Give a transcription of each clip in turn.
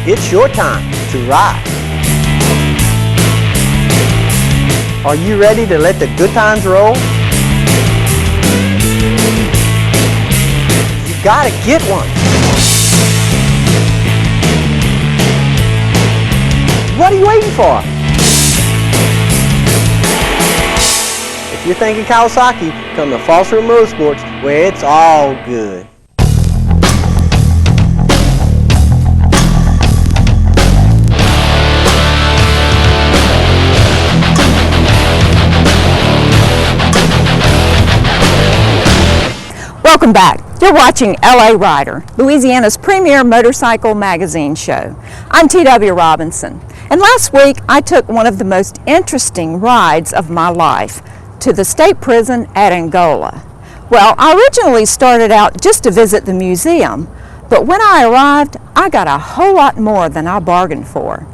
It's your time to ride. Are you ready to let the good times roll? You gotta get one. What are you waiting for? If you're thinking Kawasaki, come to Falls River Motorsports where it's all good. Welcome back. You're watching LaRider, Louisiana's premier motorcycle magazine show. I'm T.W. Robinson, and last week I took one of the most interesting rides of my life to the state prison at Angola. Well, I originally started out just to visit the museum, but when I arrived, I got a whole lot more than I bargained for.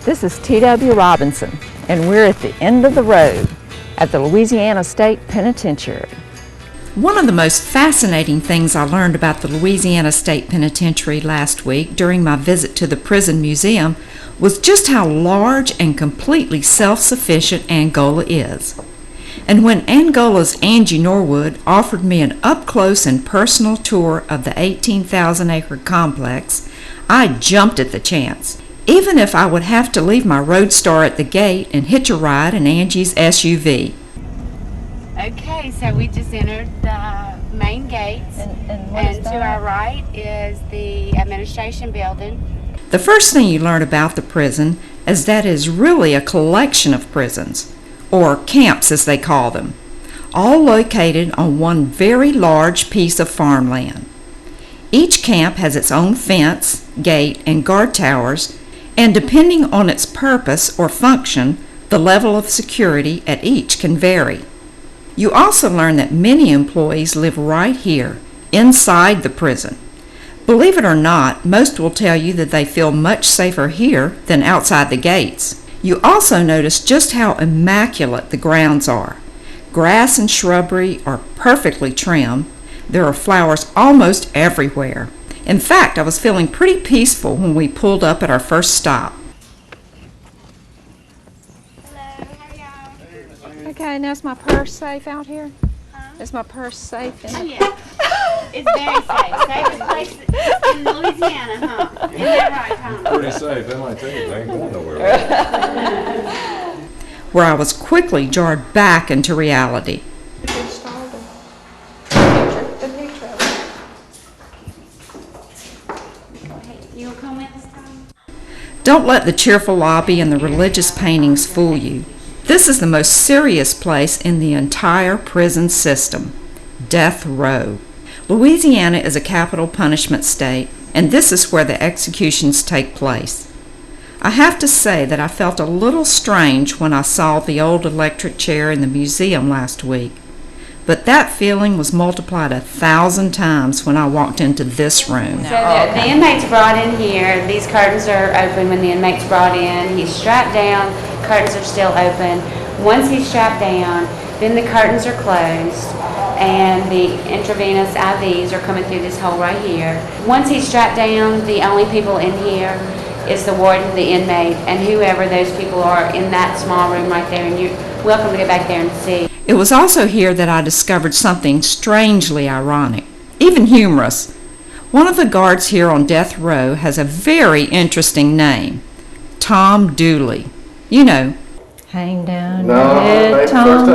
This is T.W. Robinson, and we're at the end of the road at the Louisiana State Penitentiary. One of the most fascinating things I learned about the Louisiana State Penitentiary last week during my visit to the prison museum was just how large and completely self-sufficient Angola is. And when Angola's Angie Norwood offered me an up-close and personal tour of the 18,000-acre complex, I jumped at the chance, even if I would have to leave my Roadstar at the gate and hitch a ride in Angie's SUV. Okay, so we just entered the main gates, and to our right is the administration building. The first thing you learn about the prison is that it is really a collection of prisons, or camps as they call them, all located on one very large piece of farmland. Each camp has its own fence, gate, and guard towers, and depending on its purpose or function, the level of security at each can vary. You also learn that many employees live right here, inside the prison. Believe it or not, most will tell you that they feel much safer here than outside the gates. You also notice just how immaculate the grounds are. Grass and shrubbery are perfectly trimmed. There are flowers almost everywhere. In fact, I was feeling pretty peaceful when we pulled up at our first stop. Hello, how are y'all? Okay, now is my purse safe out here? Huh? Is my purse safe? Oh yeah, it's very safe. Safest place in Louisiana, huh? Isn't that right, Tom? Pretty safe. They might take it. They ain't going nowhere. Where I was quickly jarred back into reality. You'll come with us, Tom? Don't let the cheerful lobby and the religious paintings fool you. This is the most serious place in the entire prison system, death row. Louisiana is a capital punishment state, and this is where the executions take place. I have to say that I felt a little strange when I saw the old electric chair in the museum last week, but that feeling was multiplied 1,000 times when I walked into this room. So the inmate's brought in here. These curtains are open when the inmate's brought in. He's strapped down. Curtains are still open. Once he's strapped down, then the curtains are closed, and the intravenous IVs are coming through this hole right here. Once he's strapped down, the only people in here is the warden, the inmate, and whoever those people are in that small room right there, and you're welcome to go back there and see. It was also here that I discovered something strangely ironic, even humorous. One of the guards here on death row has a very interesting name, Tom Dooley. You know, hang down your head, Tom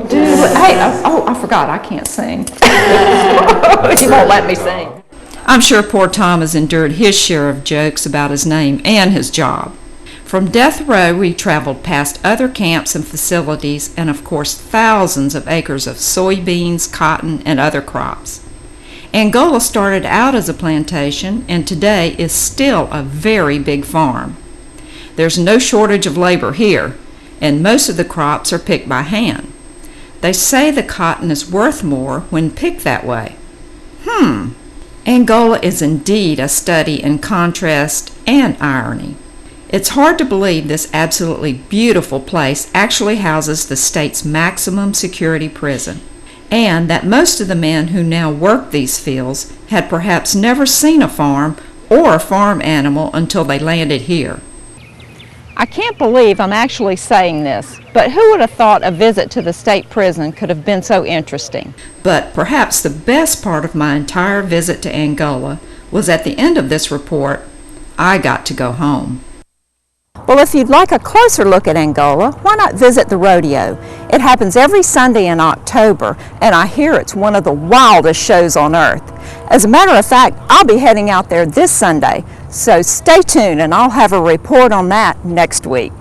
Dooley. Hey, I forgot, I can't sing. He won't let me sing. I'm sure poor Tom has endured his share of jokes about his name and his job. From death row, we traveled past other camps and facilities and, of course, thousands of acres of soybeans, cotton, and other crops. Angola started out as a plantation and today is still a very big farm. There's no shortage of labor here, and most of the crops are picked by hand. They say the cotton is worth more when picked that way. Angola is indeed a study in contrast and irony. It's hard to believe this absolutely beautiful place actually houses the state's maximum security prison, and that most of the men who now work these fields had perhaps never seen a farm or a farm animal until they landed here. I can't believe I'm actually saying this, but who would have thought a visit to the state prison could have been so interesting? But perhaps the best part of my entire visit to Angola was at the end of this report, I got to go home. Well, if you'd like a closer look at Angola, why not visit the rodeo? It happens every Sunday in October, and I hear it's one of the wildest shows on earth. As a matter of fact, I'll be heading out there this Sunday, so stay tuned and I'll have a report on that next week.